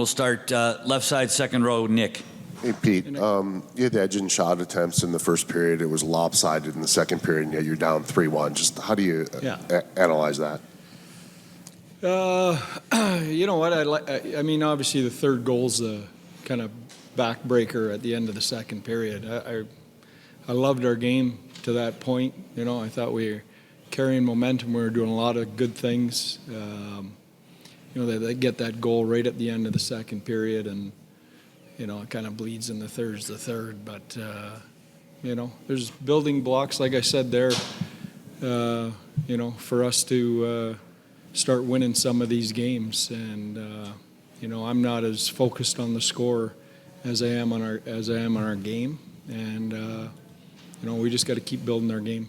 We'll start left side, second row, Nick. Hey, Pete, you had the edge in shot attempts in the first period. It was lopsided in the second period, and yet you're down 3-1. Just how do you analyze that? You know what? I mean, obviously the third goal's a kind of backbreaker at the end of the second period. I loved our game to that point. You know, I thought we were carrying momentum. We were doing a lot of good things. You know, they get that goal right at the end of the second period, and you know, it kind of bleeds in the third. But you know, there's building blocks, like I said there. You know, for us to start winning some of these games, and you know, I'm not as focused on the score as I am on our game, and you know, we just got to keep building our game.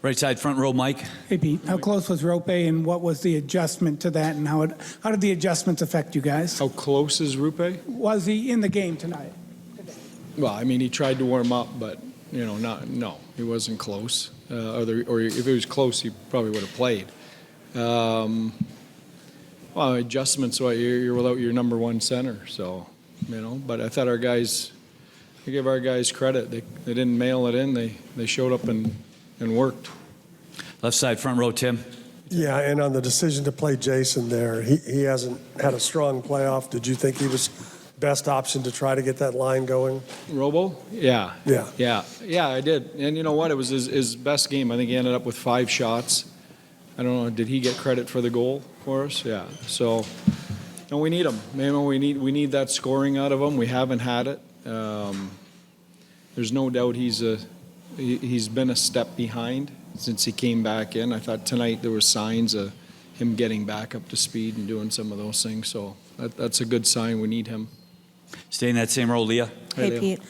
Right side, front row, Mike. Hey, Pete, how close was Rope, and what was the adjustment to that, and how did the adjustments affect you guys? How close is Rupe? Was he in the game tonight? Well, I mean, he tried to warm up, but you know, no, he wasn't close. Or if he was close, he probably would have played. Well, adjustments. Well, you're without your number one center, so you know. But I thought our guys, I give our guys credit. They didn't mail it in. They showed up and worked. Left side, front row, Tim. Yeah, and on the decision to play Jason there, he hasn't had a strong playoff. Did you think he was best option to try to get that line going? Robo? Yeah, I did. And you know what? It was his best game. I think he ended up with 5 shots. I don't know. Did he get credit for the goal for us? Yeah. So, no, we need him. You know, we need that scoring out of him. We haven't had it. There's no doubt he's been a step behind since he came back in. I thought tonight there were signs of him getting back up to speed and doing some of those things. So that's a good sign. We need him. Stay in that same row, Leah. Hey, Leah. Pete.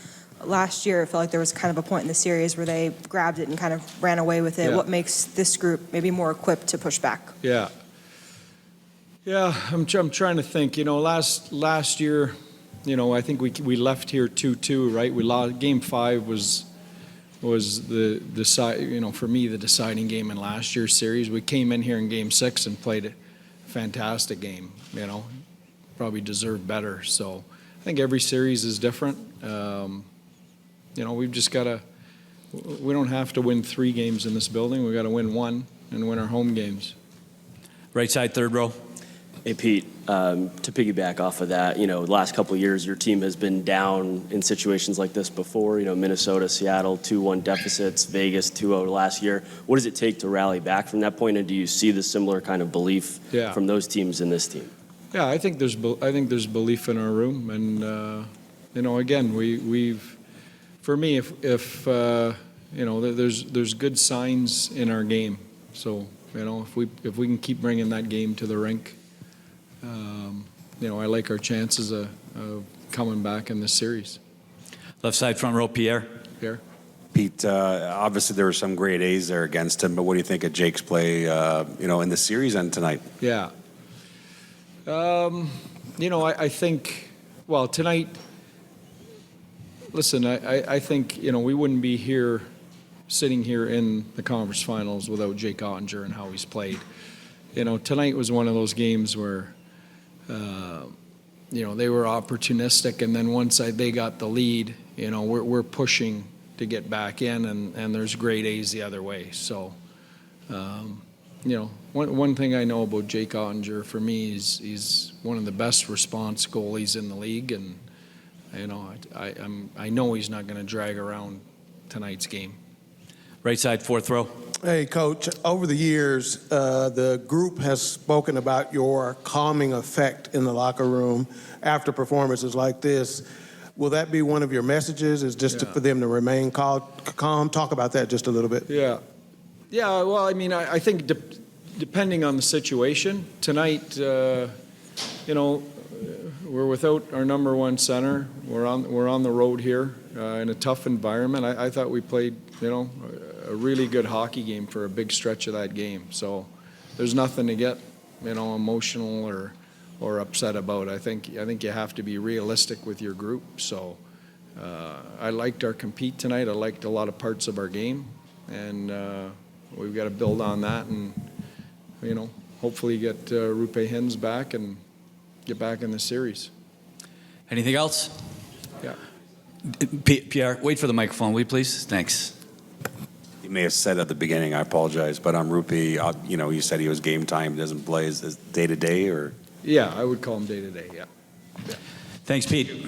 Last year, it felt like there was kind of a point in the series where they grabbed it and kind of ran away with it. Yeah. What makes this group maybe more equipped to push back? Yeah, I'm trying to think. You know, last year, you know, I think we left here 2-2, right? We lost. Game 5 was the you know, for me, the deciding game in last year's series. We came in here in Game 6 and played a fantastic game. You know, probably deserved better. So I think every series is different. You know, we've just got to. We don't have to win 3 games in this building. We got to win 1 and win our home games. Right side, third row. Hey, Pete, to piggyback off of that, you know, the last couple of years, your team has been down in situations like this before. You know, Minnesota, Seattle, 2-1 deficits, Vegas, 2-0 last year. What does it take to rally back from that point, and do you see the similar kind of belief from those teams in this team? Yeah, I think there's belief in our room, and you know, again, we've for me, if you know, there's good signs in our game. So you know, if we can keep bringing that game to the rink, you know, I like our chances of coming back in this series. Left side, front row, Pierre. Pierre. Pete, obviously there were some great A's there against him, but what do you think of Jake's play, you know, in the series and tonight? Yeah. You know, I think, well, tonight, listen, I think, you know, we wouldn't be here, sitting here in the conference finals without Jake Ottinger and how he's played. You know, tonight was one of those games where, you know, they were opportunistic, and then once they got the lead, you know, we're pushing to get back in, and there's great A's the other way. So, you know, one thing I know about Jake Ottinger, for me, is he's one of the best response goalies in the league, and you know, I know he's not going to drag around tonight's game. Right side, fourth row. Hey, Coach, over the years, the group has spoken about your calming effect in the locker room after performances like this. Will that be one of your messages, is just for them to remain calm? Talk about that just a little bit. Yeah. Well, I mean, I think depending on the situation, tonight, you know, we're without our number one center. We're on the road here in a tough environment. I thought we played, you know, a really good hockey game for a big stretch of that game. So there's nothing to get, you know, emotional or upset about. I think you have to be realistic with your group. So I liked our compete tonight. I liked a lot of parts of our game, and we've got to build on that, and you know, hopefully get Rupe Hens back and get back in the series. Anything else? Yeah. Pierre, wait for the microphone, will you please? Thanks. You may have said at the beginning, I apologize, but on Rupi, you know, you said he was game time, doesn't play. Is day to day or? Yeah, I would call him day to day, yeah. Thanks, Pete.